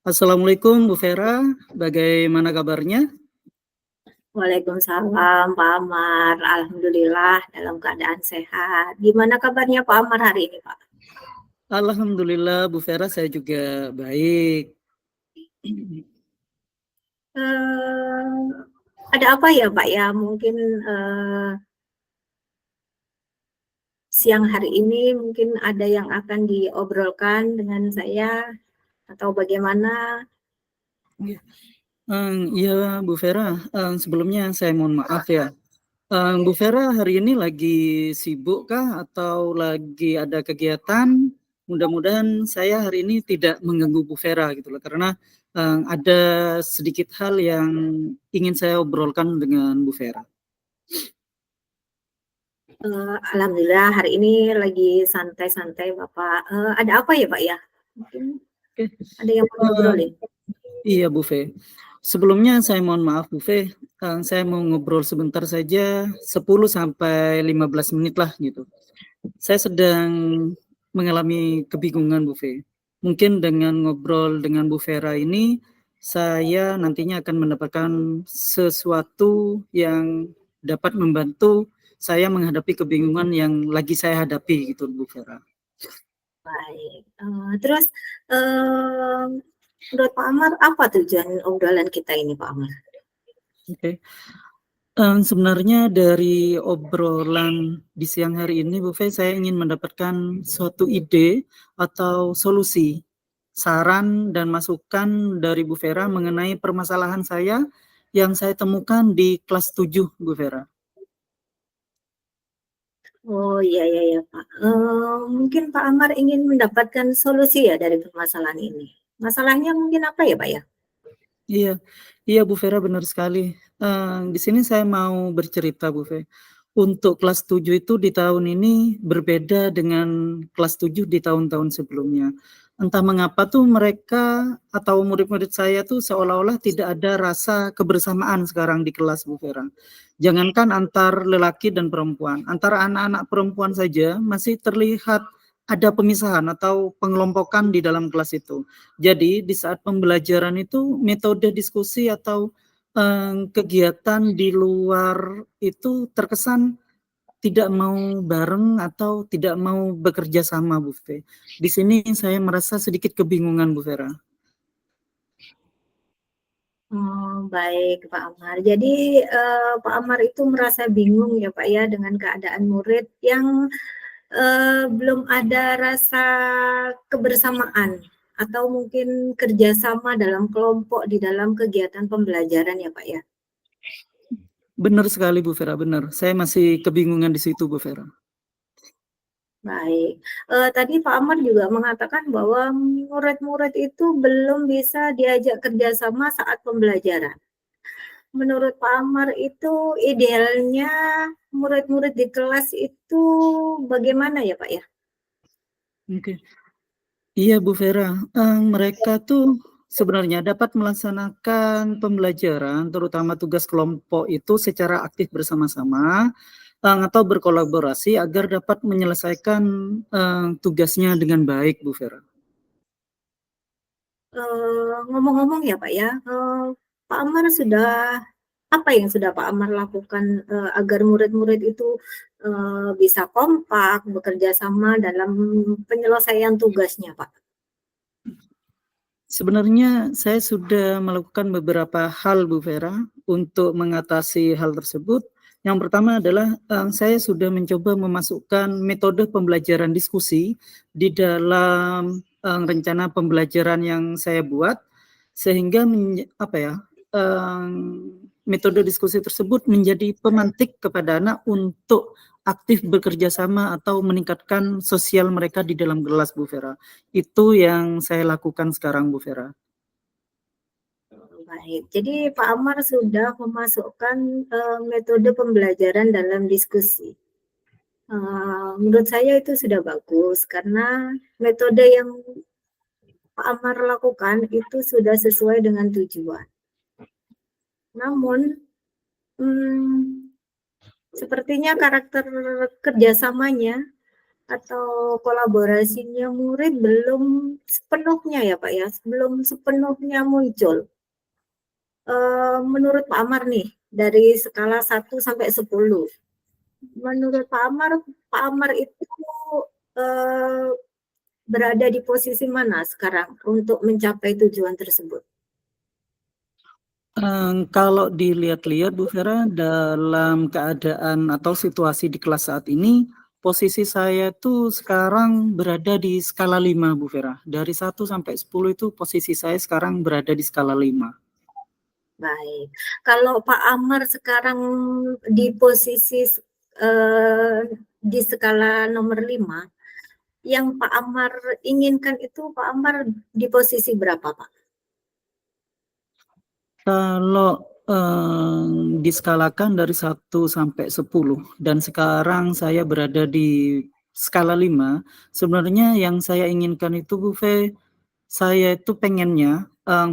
Assalamualaikum Bu Vera, bagaimana kabarnya? Waalaikumsalam Pak Amar, alhamdulillah dalam keadaan sehat. Gimana kabarnya Pak Amar hari ini, Pak? Alhamdulillah Bu Vera, saya juga baik. Ada apa ya Pak ya? Mungkin siang hari ini mungkin ada yang akan diobrolkan dengan saya atau bagaimana? Iya Bu Vera, sebelumnya saya mohon maaf ya. Bu Vera hari ini lagi sibuk kah atau lagi ada kegiatan? Mudah-mudahan saya hari ini tidak mengganggu Bu Vera gitu loh, karena ada sedikit hal yang ingin saya obrolkan dengan Bu Vera. Alhamdulillah hari ini lagi santai-santai Bapak. Ada apa ya Pak ya? Mungkin Oke. ada yang mau diobrolin. Iya Bu Fe. Sebelumnya saya mohon maaf Bu Fe, saya mau ngobrol sebentar saja 10 sampai 15 menit lah gitu. Saya sedang mengalami kebingungan Bu Fe. Mungkin dengan ngobrol dengan Bu Vera ini saya nantinya akan mendapatkan sesuatu yang dapat membantu saya menghadapi kebingungan yang lagi saya hadapi gitu Bu Vera. Baik. Terus menurut Pak Amar apa tujuan obrolan kita ini Pak Amar? Oke. Sebenarnya dari obrolan di siang hari ini, Bu Fe, saya ingin mendapatkan suatu ide atau solusi, saran dan masukan dari Bu Vera mengenai permasalahan saya yang saya temukan di kelas 7, Bu Vera. Oh iya iya ya Pak. Mungkin Pak Amar ingin mendapatkan solusi ya dari permasalahan ini. Masalahnya mungkin apa ya Pak ya? Iya, iya Bu Vera benar sekali. Di sini saya mau bercerita Bu Fe. Untuk kelas 7 itu di tahun ini berbeda dengan kelas 7 di tahun-tahun sebelumnya. Entah mengapa tuh mereka atau murid-murid saya tuh seolah-olah tidak ada rasa kebersamaan sekarang di kelas Bu Vera. Jangankan antar lelaki dan perempuan, antara anak-anak perempuan saja masih terlihat ada pemisahan atau pengelompokan di dalam kelas itu. Jadi di saat pembelajaran itu metode diskusi atau kegiatan di luar itu terkesan tidak mau bareng atau tidak mau bekerja sama Bu Fe. Di sini saya merasa sedikit kebingungan Bu Vera. Baik Pak Amar. Jadi Pak Amar itu merasa bingung ya Pak ya dengan keadaan murid yang belum ada rasa kebersamaan atau mungkin kerjasama dalam kelompok di dalam kegiatan pembelajaran ya Pak ya. Benar sekali Bu Vera, benar. Saya masih kebingungan di situ Bu Vera. Baik, tadi Pak Amar juga mengatakan bahwa murid-murid itu belum bisa diajak kerjasama saat pembelajaran. Menurut Pak Amar itu idealnya murid-murid di kelas itu bagaimana ya Pak ya? Oke. Iya Bu Vera, mereka tuh sebenarnya dapat melaksanakan pembelajaran, terutama tugas kelompok itu secara aktif bersama-sama, atau berkolaborasi agar dapat menyelesaikan tugasnya dengan baik, Bu Vera. Ngomong-ngomong ya Pak ya, Pak Amar sudah apa yang sudah Pak Amar lakukan agar murid-murid itu bisa kompak, bekerja sama dalam penyelesaian tugasnya Pak? Sebenarnya saya sudah melakukan beberapa hal Bu Vera untuk mengatasi hal tersebut. Yang pertama adalah saya sudah mencoba memasukkan metode pembelajaran diskusi di dalam rencana pembelajaran yang saya buat sehingga metode diskusi tersebut menjadi pemantik kepada anak untuk aktif bekerja sama atau meningkatkan sosial mereka di dalam kelas Bu Vera. Itu yang saya lakukan sekarang Bu Vera. Baik, jadi Pak Amar sudah memasukkan metode pembelajaran dalam diskusi. Menurut saya itu sudah bagus karena metode yang Pak Amar lakukan itu sudah sesuai dengan tujuan. Namun, sepertinya karakter kerjasamanya atau kolaborasinya murid belum sepenuhnya ya Pak ya, belum sepenuhnya muncul. Menurut Pak Amar nih, dari skala 1 sampai 10, menurut Pak Amar itu eh, berada di posisi mana sekarang untuk mencapai tujuan tersebut? Kalau dilihat-lihat Bu Vera, dalam keadaan atau situasi di kelas saat ini, posisi saya tuh sekarang berada di skala 5 Bu Vera. Dari 1 sampai 10 itu posisi saya sekarang berada di skala 5. Baik, kalau Pak Amar sekarang di posisi di skala nomor 5, yang Pak Amar inginkan itu Pak Amar di posisi berapa Pak? Kalau diskalakan dari 1 sampai 10 dan sekarang saya berada di skala 5, sebenarnya yang saya inginkan itu Bu Fe, saya itu pengennya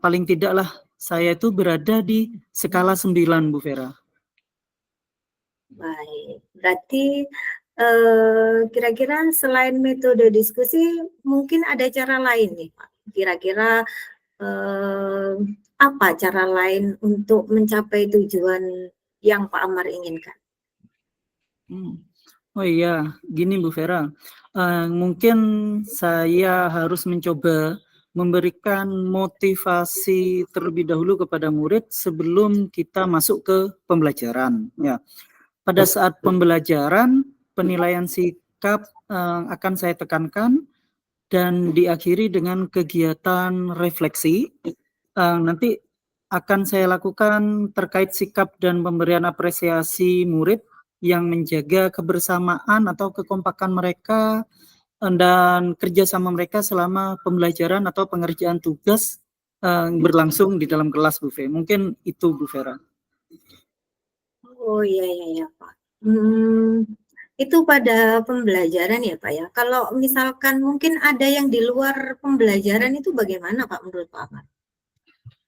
paling tidaklah saya itu berada di skala 9 Bu Vera. Baik, berarti kira-kira selain metode diskusi mungkin ada cara lain nih Pak. Kira-kira apa cara lain untuk mencapai tujuan yang Pak Amar inginkan? Oh iya, gini Bu Vera, mungkin saya harus mencoba memberikan motivasi terlebih dahulu kepada murid sebelum kita masuk ke pembelajaran. Ya, pada saat pembelajaran, penilaian sikap akan saya tekankan dan diakhiri dengan kegiatan refleksi. Nanti akan saya lakukan terkait sikap dan pemberian apresiasi murid yang menjaga kebersamaan atau kekompakan mereka dan kerjasama mereka selama pembelajaran atau pengerjaan tugas berlangsung di dalam kelas Bu Fe. Mungkin itu Bu Vera. Oh iya iya ya Pak. Itu pada pembelajaran ya Pak ya. Kalau misalkan mungkin ada yang di luar pembelajaran itu bagaimana Pak menurut Pak Amar?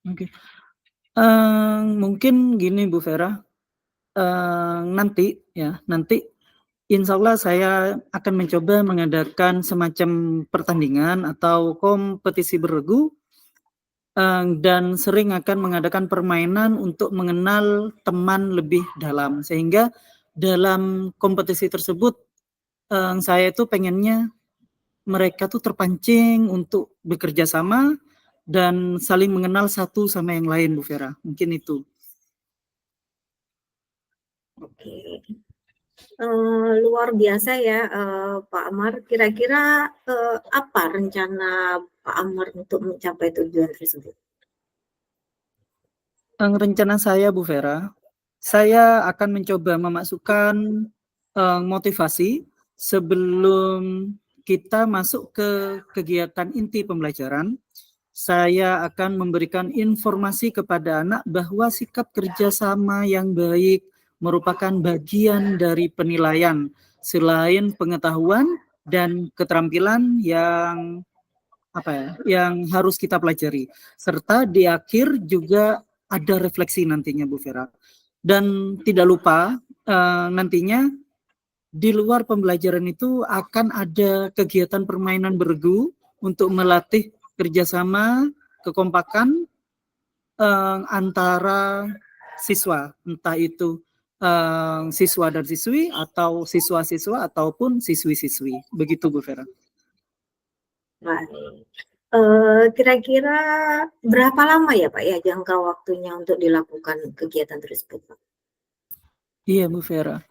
Oke. Mungkin gini Bu Vera. Nanti insya Allah saya akan mencoba mengadakan semacam pertandingan atau kompetisi beregu dan sering akan mengadakan permainan untuk mengenal teman lebih dalam, sehingga dalam kompetisi tersebut saya itu pengennya mereka tuh terpancing untuk bekerja sama dan saling mengenal satu sama yang lain Bu Vera. Mungkin itu. Oke. Luar biasa ya Pak Amar. Kira-kira apa rencana Pak Amar untuk mencapai tujuan tersebut? Rencana saya Bu Vera, saya akan mencoba memasukkan motivasi sebelum kita masuk ke kegiatan inti pembelajaran. Saya akan memberikan informasi kepada anak bahwa sikap kerjasama yang baik merupakan bagian dari penilaian selain pengetahuan dan keterampilan yang harus kita pelajari, serta di akhir juga ada refleksi nantinya Bu Vera. Dan tidak lupa nantinya di luar pembelajaran itu akan ada kegiatan permainan beregu untuk melatih kerjasama, kekompakan antara siswa, entah itu siswa dan siswi atau siswa-siswa ataupun siswi-siswi. Begitu Bu Vera. Baik. Kira-kira berapa lama ya Pak ya jangka waktunya untuk dilakukan kegiatan tersebut Pak? Iya Bu Vera.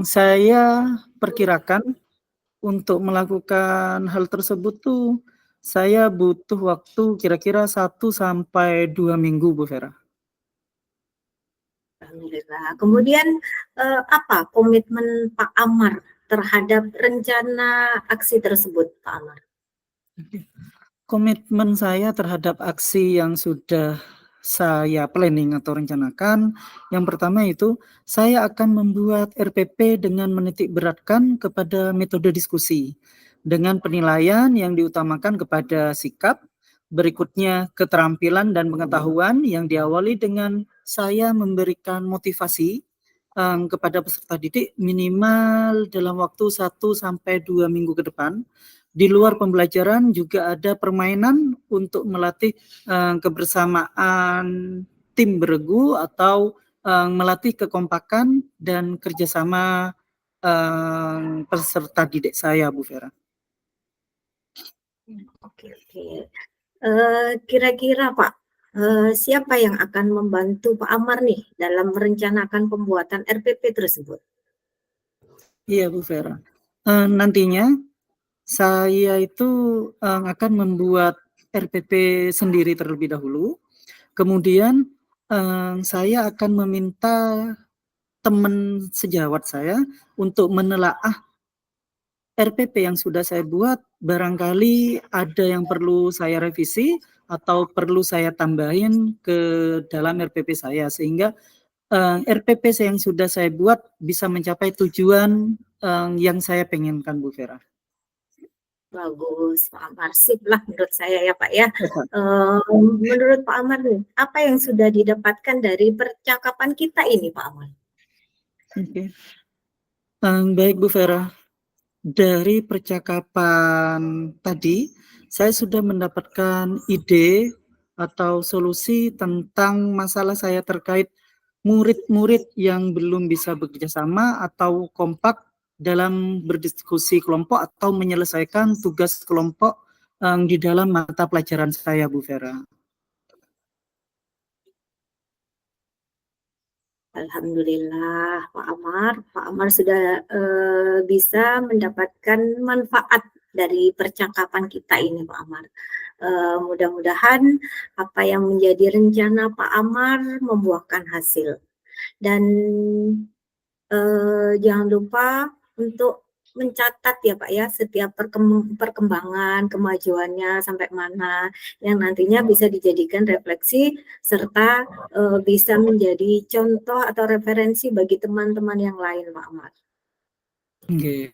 Saya perkirakan untuk melakukan hal tersebut tuh saya butuh waktu kira-kira 1 sampai 2 minggu Bu Vera. Alhamdulillah. Kemudian apa komitmen Pak Amar terhadap rencana aksi tersebut Pak Amar? Komitmen saya terhadap aksi yang sudah saya planning atau rencanakan, yang pertama itu saya akan membuat RPP dengan menitik beratkan kepada metode diskusi dengan penilaian yang diutamakan kepada sikap, berikutnya keterampilan dan pengetahuan yang diawali dengan saya memberikan motivasi kepada peserta didik minimal dalam waktu 1 sampai 2 minggu ke depan. Di luar pembelajaran juga ada permainan untuk melatih kebersamaan tim beregu atau melatih kekompakan dan kerjasama peserta didik saya, Bu Vera. Oke, oke. Kira-kira Pak, siapa yang akan membantu Pak Amar nih dalam merencanakan pembuatan RPP tersebut? Iya, Bu Vera. Nantinya saya itu akan membuat RPP sendiri terlebih dahulu. Kemudian saya akan meminta teman sejawat saya untuk menelaah RPP yang sudah saya buat, barangkali ada yang perlu saya revisi atau perlu saya tambahin ke dalam RPP saya, sehingga RPP yang sudah saya buat bisa mencapai tujuan yang saya pengenkan, Bu Vera. Bagus, Pak Amar. Sip lah menurut saya ya Pak ya. Menurut Pak Amar nih, apa yang sudah didapatkan dari percakapan kita ini Pak Amar? Oke. Baik Bu Vera, dari percakapan tadi saya sudah mendapatkan ide atau solusi tentang masalah saya terkait murid-murid yang belum bisa bekerja sama atau kompak dalam berdiskusi kelompok atau menyelesaikan tugas kelompok di dalam mata pelajaran saya, Bu Vera. Alhamdulillah Pak Amar sudah bisa mendapatkan manfaat dari percakapan kita ini Pak Amar. Mudah-mudahan apa yang menjadi rencana Pak Amar membuahkan hasil. Dan jangan lupa untuk mencatat ya Pak ya setiap perkembangan kemajuannya sampai mana yang nantinya bisa dijadikan refleksi serta bisa menjadi contoh atau referensi bagi teman-teman yang lain Pak Amar. Oke.